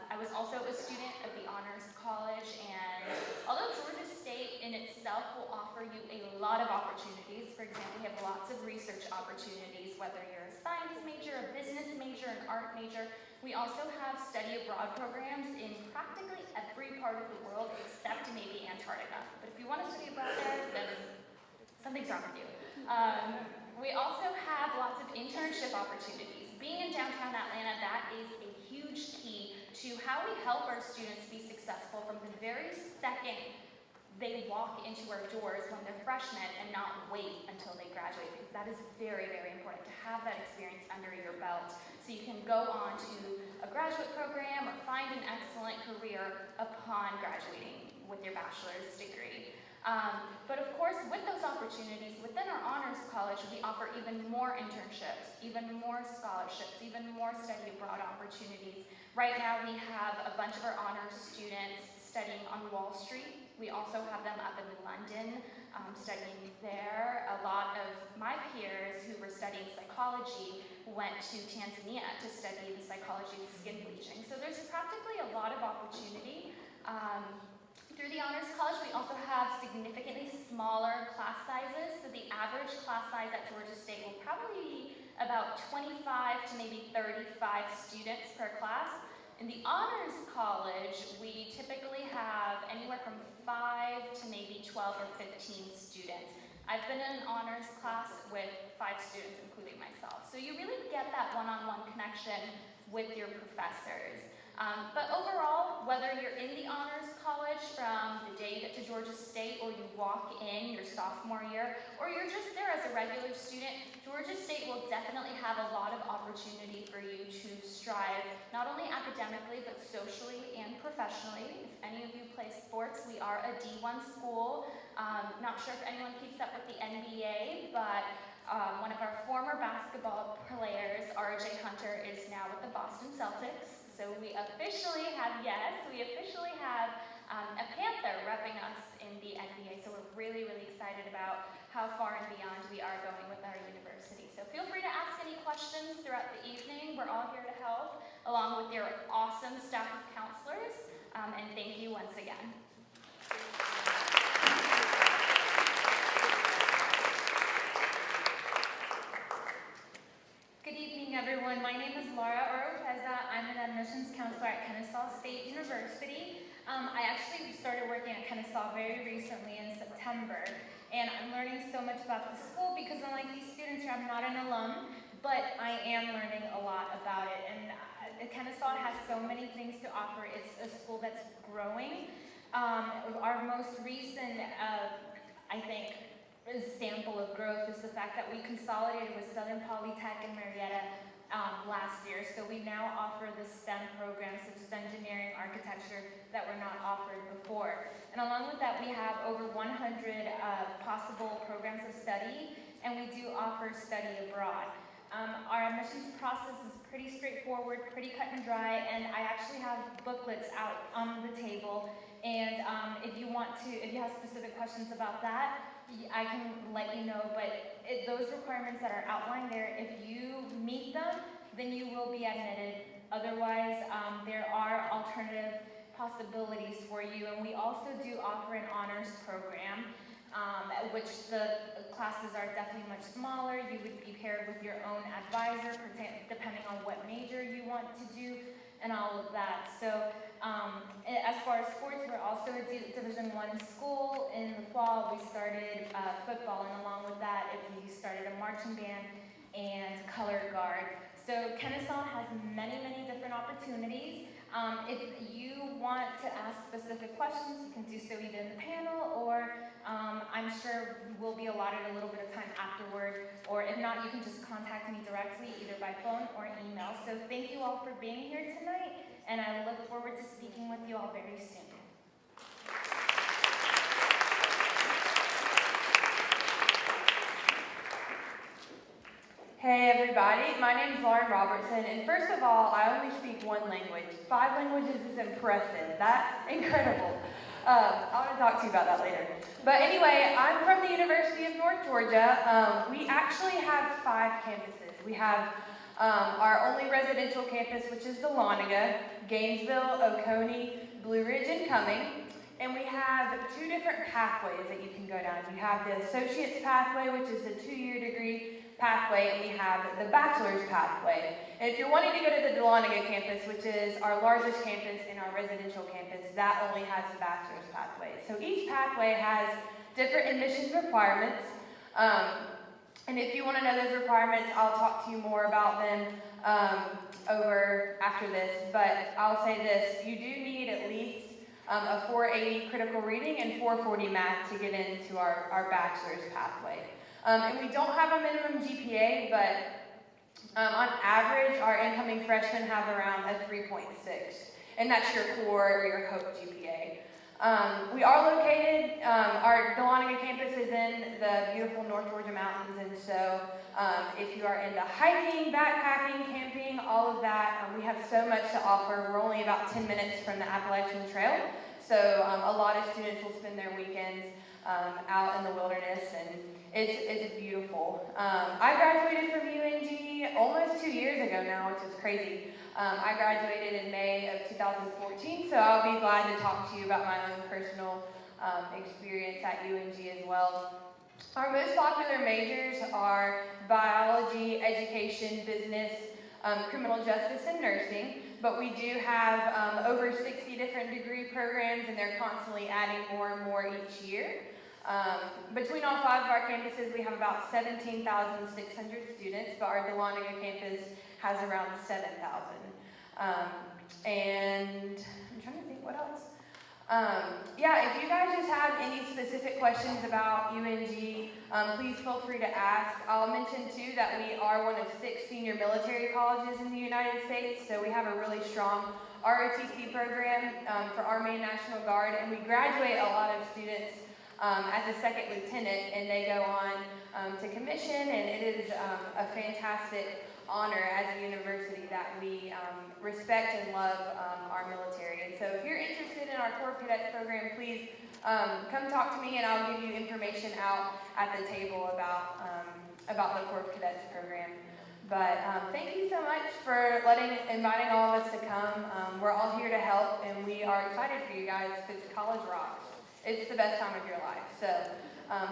I was also a student of the Honors College, and although Georgia State in itself will offer you a lot of opportunities, for example, we have lots of research opportunities, whether you're a science major, a business major, an art major. We also have study abroad programs in practically every part of the world except maybe Antarctica. But if you want to study abroad there, then something's wrong with you. We also have lots of internship opportunities. Being in downtown Atlanta, that is a huge key to how we help our students be successful from the very second they walk into our doors when they're freshmen and not wait until they graduate, because that is very, very important to have that experience under your belt so you can go on to a graduate program or find an excellent career upon graduating with your bachelor's degree. But of course, with those opportunities, within our honors college, we offer even more internships, even more scholarships, even more study abroad opportunities. Right now, we have a bunch of our honors students studying on Wall Street. We also have them up in London studying there. A lot of my peers who were studying psychology went to Tanzania to study the psychology of skin bleaching. So there's practically a lot of opportunity. Through the Honors College, we also have significantly smaller class sizes. So the average class size at Georgia State will probably be about 25 to maybe 35 students per class. In the Honors College, we typically have anywhere from 5 to maybe 12 or 15 students. I've been in an honors class with 5 students, including myself. So you really get that one-on-one connection with your professors. But overall, whether you're in the Honors College from the day you get to Georgia State or you walk in your sophomore year, or you're just there as a regular student, Georgia State will definitely have a lot of opportunity for you to strive, not only academically, but socially and professionally. If any of you play sports, we are a D1 school. Not sure if anyone keeps up with the NBA, but one of our former basketball players, RJ Hunter, is now with the Boston Celtics. So we officially have a Panther repping us in the NBA. So we're really, really excited about how far and beyond we are going with our university. So feel free to ask any questions throughout the evening. We're all here to help, along with your awesome staff of counselors. And thank you once again. Good evening, everyone. My name is Laura Oropeza. I'm an admissions counselor at Kennesaw State University. I actually started working at Kennesaw very recently in September, and I'm learning so much about the school because unlike these students here, I'm not an alum, but I am learning a lot about it. And Kennesaw has so many things to offer. It's a school that's growing. Our most recent, I think, example of growth is the fact that we consolidated with Southern Polytech and Marietta last year. So we now offer the STEM programs such as engineering, architecture that were not offered before. And along with that, we have over 100 possible programs of study, and we do offer study abroad. Our admissions process is pretty straightforward, pretty cut and dry, and I actually have booklets out on the table. And if you have specific questions about that, I can let you know, but those requirements that are outlined there, if you meet them, then you will be admitted. Otherwise, there are alternative possibilities for you, and we also do offer an honors program, which the classes are definitely much smaller. You would be paired with your own advisor, depending on what major you want to do, and all of that. So as far as sports, we're also a Division I school. In the fall, we started football, and along with that, we started a marching band and color guard. So Kennesaw has many, many different opportunities. If you want to ask specific questions, you can do so either in the panel, or I'm sure you will be allotted a little bit of time afterward, or if not, you can just contact me directly, either by phone or email. So thank you all for being here tonight, and I look forward to speaking with you all very soon. Hey everybody, my name is Lauren Robertson, and first of all, I only speak one language. 5 languages is impressive. That's incredible. I want to talk to you about that later. But anyway, I'm from the University of North Georgia. We actually have 5 campuses. We have our only residential campus, which is Dahlonega, Gainesville, Oconee, Blue Ridge, and Cumming. And we have 2 different pathways that you can go down. You have the associate's pathway, which is a 2-year degree pathway, and we have the bachelor's pathway. And if you're wanting to go to the Dahlonega campus, which is our largest campus and our residential campus, that only has the bachelor's pathway. So each pathway has different admissions requirements. And if you want to know those requirements, I'll talk to you more about them over after this. But I'll say this, you do need at least a 480 critical reading and 440 math to get into our bachelor's pathway. And we don't have a minimum GPA, but on average, our incoming freshmen have around a 3.6. And that's your core or your HOPE GPA. We are located, our Dahlonega campus is in the beautiful North Georgia mountains, and so if you are into hiking, backpacking, camping, all of that, we have so much to offer. We're only about 10 minutes from the Appalachian Trail, so a lot of students will spend their weekends out in the wilderness, and it's beautiful. I graduated from UNG almost 2 years ago now, which is crazy. I graduated in May of 2014, so I'll be glad to talk to you about my own personal experience at UNG as well. Our most popular majors are biology, education, business, criminal justice, and nursing, but we do have over 60 different degree programs, and they're constantly adding more and more each year. Between all 5 of our campuses, we have about 17,600 students, but our Dahlonega campus has around 7,000. And I'm trying to think what else. Yeah, if you guys just have any specific questions about UNG, please feel free to ask. I'll mention too that we are one of 6 senior military colleges in the United States, so we have a really strong ROTC program for Army and National Guard, and we graduate a lot of students as a second lieutenant, and they go on to commission, and it is a fantastic honor as a university that we respect and love our military. And so if you're interested in our Corps of Cadets program, please come talk to me, and I'll give you information out at the table about the Corps of Cadets program. But thank you so much for inviting all of us to come. We're all here to help, and we are excited for you guys because college rocks. It's the best time of your life. So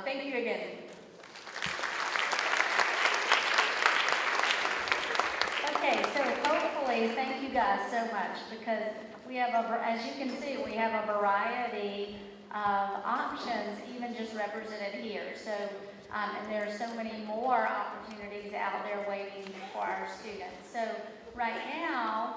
thank you again. Okay, so hopefully, thank you guys so much, because we have, as you can see, we have a variety of options, even just represented here. So, and there are so many more opportunities out there waiting for our students. So right now,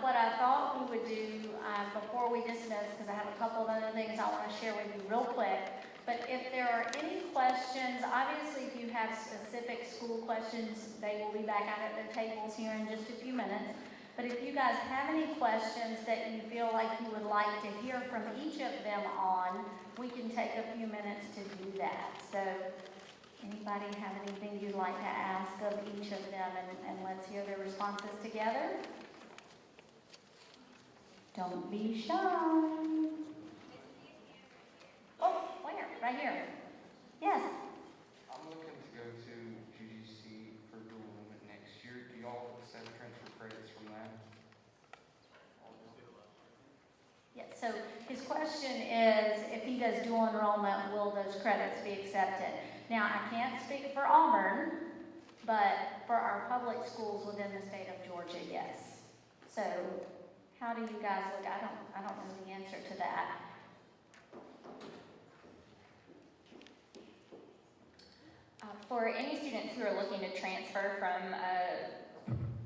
what I thought we would do before we dismiss, because I have a couple of other things I want to share with you real quick, but if there are any questions, obviously if you have specific school questions, they will be back out at their tables here in just a few minutes. But if you guys have any questions that you feel like you would like to hear from each of them on, we can take a few minutes to do that. So anybody have anything you'd like to ask of each of them, and let's hear their responses together. Don't be shy. Oh, where? Right here. Yes. I'm looking to go to GGC for dual enrollment next year. Do y'all accept transfer credits from that? Yes, so his question is, if he does dual enrollment, will those credits be accepted? Now, I can't speak for Auburn, but for our public schools within the state of Georgia, yes. So, how do you guys look? I don't know the answer to that. For any students who are looking to transfer from a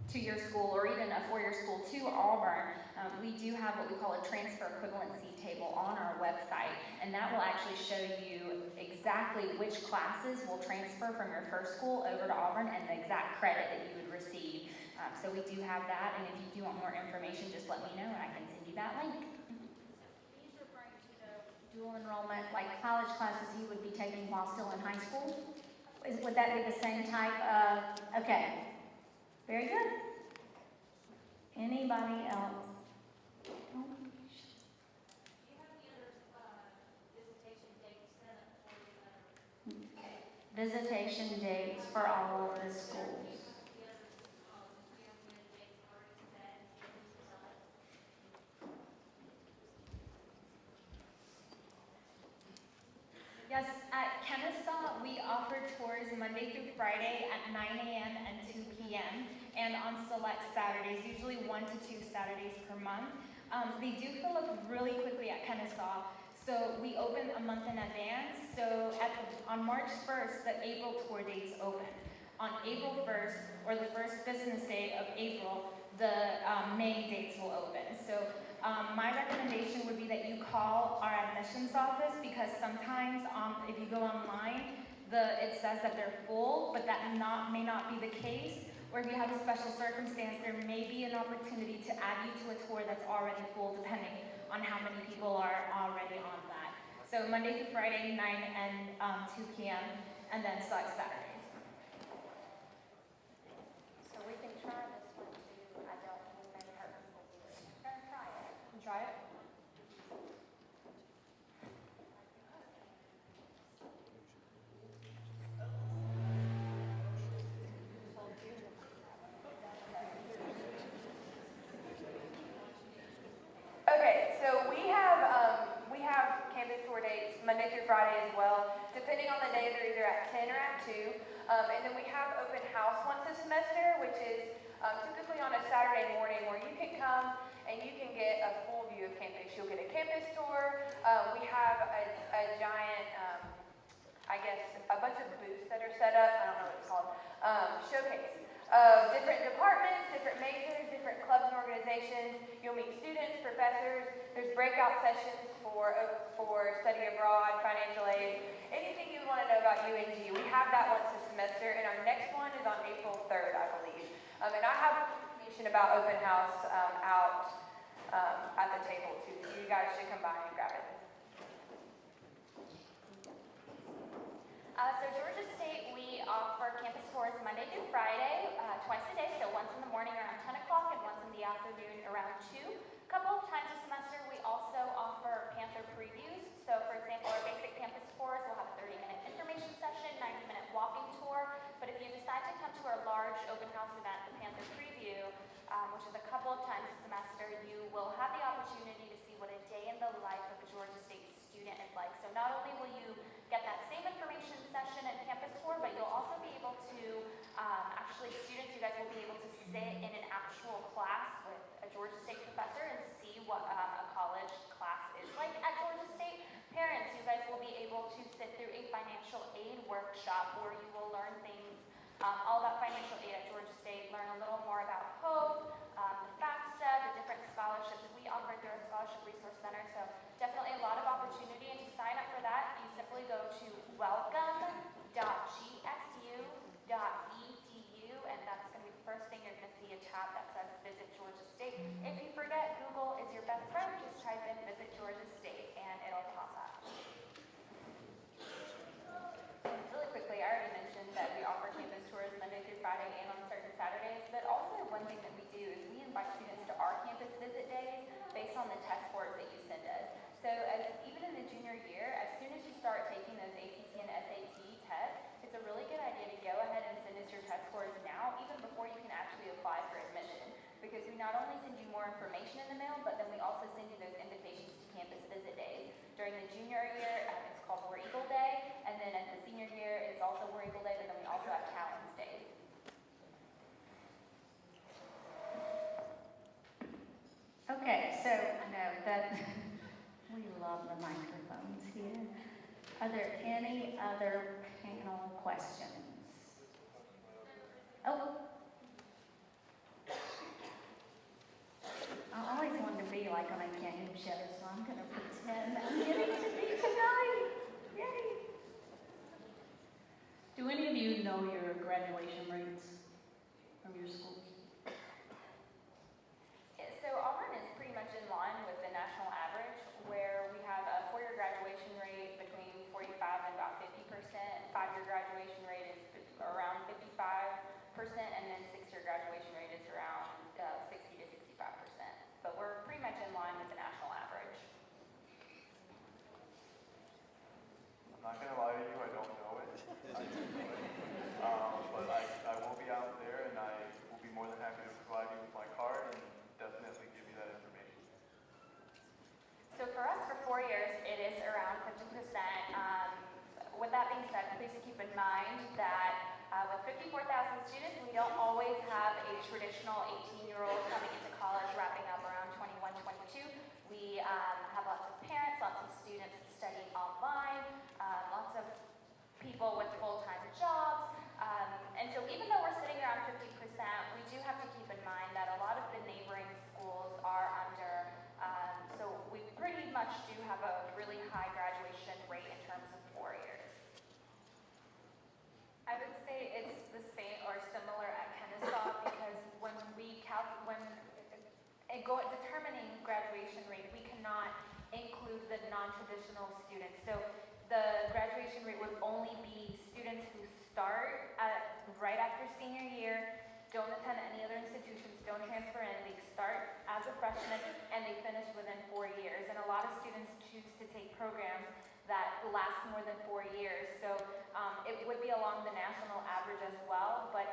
2-year school or even a 4-year school to Auburn, we do have what we call a transfer equivalency table on our website, and that will actually show you exactly which classes will transfer from your first school over to Auburn and the exact credit that you would receive. So we do have that, and if you do want more information, just let me know and I can send you that link. He's referring to the dual enrollment, like college classes you would be taking while still in high school? Would that be the same type of, okay, very good. Anybody else? Visitation dates for all of the schools. Yes, at Kennesaw, we offer tours Monday through Friday at 9 a.m. and 2 p.m. and on select Saturdays, usually 1 to 2 Saturdays per month. They do fill up really quickly at Kennesaw, so we open a month in advance. So on March 1st, the April tour dates open. On April 1st, or the first business day of April, the May dates will open. So my recommendation would be that you call our admissions office, because sometimes if you go online, it says that they're full, but that may not be the case. Or if you have a special circumstance, there may be an opportunity to add you to a tour that's already full, depending on how many people are already on that. So Monday through Friday, 9 and 2 p.m., and then select Saturdays. So we can try this one too. I don't think many of our people do it. We're gonna try it. Try it. Okay, so we have campus tour dates Monday through Friday as well. Depending on the day, they're either at 10 or at 2. And then we have open house once a semester, which is typically on a Saturday morning, where you can come and you can get a full view of campus. You'll get a campus tour. We have a giant, I guess, a bunch of booths that are set up. I don't know what it's called. Showcase of different departments, different majors, different clubs and organizations. You'll meet students, professors. There's breakout sessions for study abroad, financial aid, anything you want to know about UNG. We have that once a semester, and our next one is on April 3rd, I believe. And I have information about open house out at the table too, so you guys should come by and grab it. So Georgia State, we offer campus tours Monday through Friday, twice a day. So once in the morning around 10 o'clock and once in the afternoon around 2. A couple of times a semester, we also offer Panther previews. So for example, our basic campus tours will have a 30-minute information session, 90-minute walking tour. But if you decide to come to our large open house event, the Panther preview, which is a couple of times a semester, you will have the opportunity to see what a day in the life of a Georgia State student is like. So not only will you get that same information session and campus tour, but you'll also be able to, students, you guys will be able to sit in an actual class with a Georgia State professor and see what a college class is like at Georgia State. Parents, you guys will be able to sit through a financial aid workshop where you will learn things all about financial aid at Georgia State, learn a little more about HOPE, the FAFSA, the different scholarships we offer through our Scholarship Resource Center. So definitely a lot of opportunity, and to sign up for that, you simply go to welcome.gsu.edu, and that's going to be the first thing you're going to see, a tab that says Visit Georgia State. If you forget, Google is your best friend. Just type in Visit Georgia State, and it'll pop up. Really quickly, I already mentioned that we offer campus tours Monday through Friday and on certain Saturdays, but also one thing that we do is we invite students to our campus visit days based on the test scores that you send us. So even in the junior year, as soon as you start taking those ACT and SAT tests, it's a really good idea to go ahead and send us your test scores now, even before you can actually apply for admission. Because we not only send you more information in the mail, but then we also send you those invitations to campus visit days. During the junior year, it's called War Eagle Day, and then at the senior year, it's also War Eagle Day, but then we also have Talents Days. Okay, so I know that we love the microphones here. Are there any other panel questions? Oh. I always wanted to be like on a game show, so I'm going to pretend I'm getting to be tonight. Yay! Do any of you know your graduation rates from your schools? So Auburn is pretty much in line with the national average, where we have a 4-year graduation rate between 45 and about 50%. 5-year graduation rate is not gonna lie to you, I don't know it. But I will be out there, and I will be more than happy to provide you with my card and definitely give you that information. So for us, for 4 years, it is around 50%. With that being said, please keep in mind that with 54,000 students, we don't always have a traditional 18-year-old coming into college wrapping up around 21, 22. We have lots of parents, lots of students studying online, lots of people with full-time jobs. And so even though we're sitting around 50%, we do have to keep in mind that a lot of the neighboring schools are under, so we pretty much do have a really high graduation rate in terms of 4 years. I would say it's the same or similar at Kennesaw because when determining graduation rate, we cannot include the non-traditional students. So the graduation rate would only be students who start right after senior year, don't attend any other institutions, don't transfer in, they start as a freshman and they finish within 4 years. And a lot of students choose to take programs that last more than 4 years. So it would be along the national average as well, but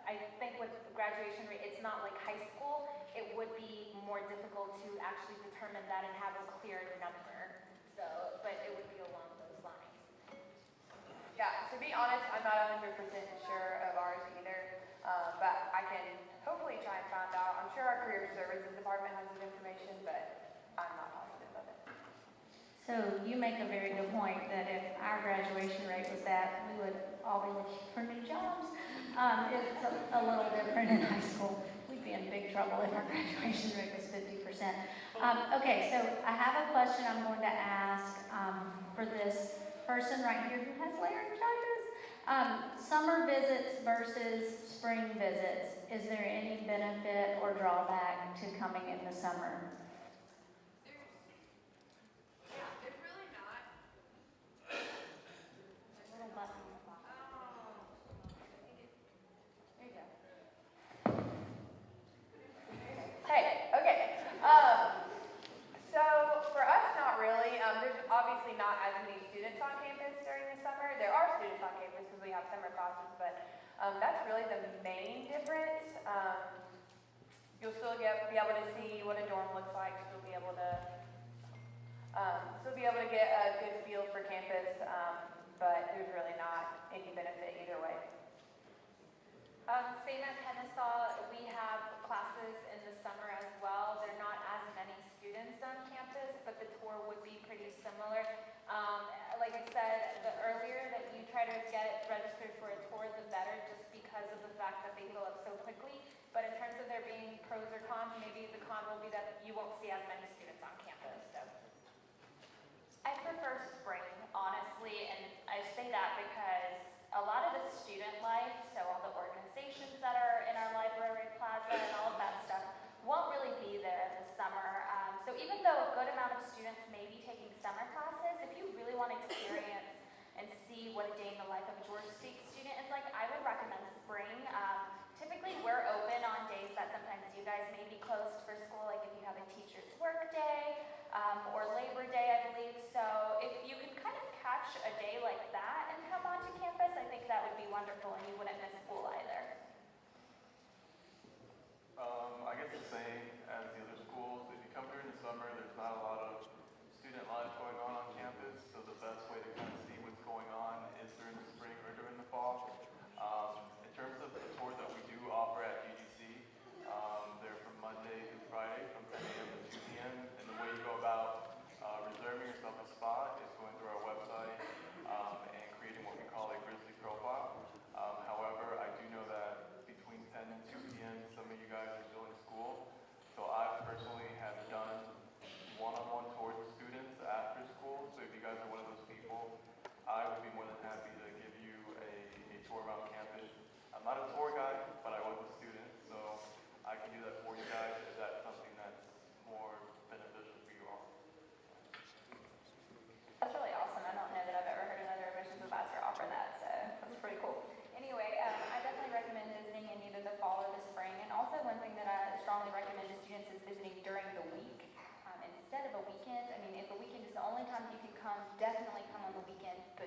I think with graduation rate, it's not like high school. It would be more difficult to actually determine that and have a clear number. So, but it would be along those lines. Yeah, to be honest, I'm not 100% sure of ours either, but I can hopefully try and find out. I'm sure our career services department has some information, but I'm not positive of it. So you make a very good point that if our graduation rate was that, we would all be looking for new jobs. It's a little different in high school. We'd be in big trouble if our graduation rate was 50%. Okay, so I have a question I'm going to ask for this person right here who has laryngitis. Summer visits versus spring visits. Is there any benefit or drawback to coming in the summer? There's really not. Little button on the bottom. There you go. Hey, okay. So for us, not really. There's obviously not as many students on campus during the summer. There are students on campus because we have summer classes, but that's really the main difference. You'll still be able to see what a dorm looks like. Still be able to get a good feel for campus, but there's really not any benefit either way. Same at Kennesaw, we have classes in the summer as well. There are not as many students on campus, but the tour would be pretty similar. Like I said, the earlier that you try to get registered for a tour, the better, just because of the fact that they fill up so quickly. But in terms of there being pros or cons, maybe the con will be that you won't see as many students on campus. So. I prefer spring, honestly, and I say that because a lot of the student life, so all the organizations that are in our library plaza and all of that stuff, won't really be there in the summer. So even though a good amount of students may be taking summer classes, if you really want to experience and see what a day in the life of a Georgia State student is like, I would recommend spring. Typically, we're open on days that sometimes you guys may be closed for school, like if you have a teacher's work day or Labor Day, I believe. So if you can kind of catch a day like that and come onto campus, I think that would be wonderful and you wouldn't miss school either. I guess the same as the other schools. If you come during the summer, there's not a lot of student life going on campus, so the best way to kind of see what's going on is during the spring or during the fall. In terms of the tours that we do offer at UGC, they're from Monday through Friday from 10 a.m. to 2 p.m. And the way you go about reserving yourself a spot is going through our website and creating what we call a Grizzly profile. However, I do know that between 10 and 2 p.m., some of you guys are still in school. So I personally have done one-on-one tours with students after school. So if you guys are one of those people, I would be more than happy to give you a tour around campus. I'm not a tour guide, but I was a student, so I can do that for you guys if that's something that's more beneficial for you all. That's really awesome. I don't know that I've ever heard another admissions advisor offer that, so that's pretty cool. Anyway, I definitely recommend visiting in either the fall or the spring. And also one thing that I strongly recommend to students is visiting during the week instead of a weekend. I mean, if a weekend is the only time you can come, definitely come on the weekend, but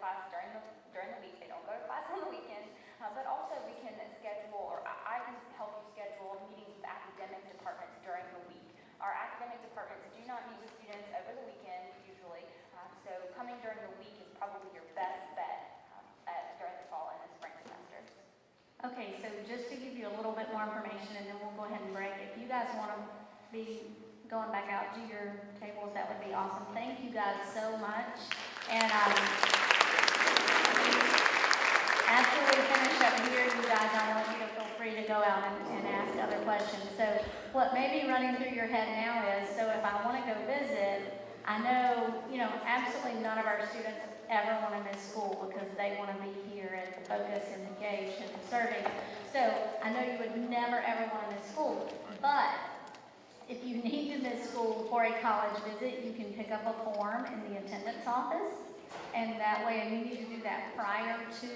class during the week. They don't go to class on the weekends. But also we can schedule, or I can help you schedule meetings with academic departments during the week. Our academic departments do not meet with students over the weekend usually, so coming during the week is probably your best bet during the fall and the spring semester. Okay, so just to give you a little bit more information, and then we'll go ahead and break. If you guys want to be going back out to your tables, that would be awesome. Thank you guys so much. And after we finish up here, you guys, I want you to feel free to go out and ask other questions. So what may be running through your head now is, so if I want to go visit, I know, absolutely none of our students ever want to miss school because they want to be here and focused and engaged and serving. So I know you would never ever want to miss school, but if you need to miss school for a college visit, you can pick up a form in the attendance office, and that way, and you need to do that prior to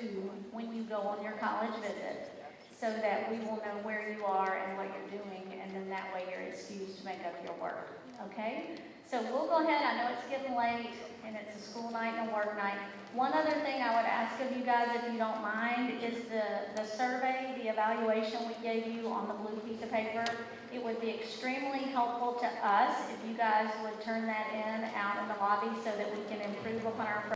when you go on your college visit, so that we will know where you are and what you're doing, and then that way you're excused to make up your work, okay? So we'll go ahead, I know it's getting late, and it's a school night and a work night. One other thing I would ask of you guys, if you don't mind, is the survey, the evaluation we gave you on the blue piece of paper. It would be extremely helpful to us if you guys would turn that in out in the lobby so that we can improve upon our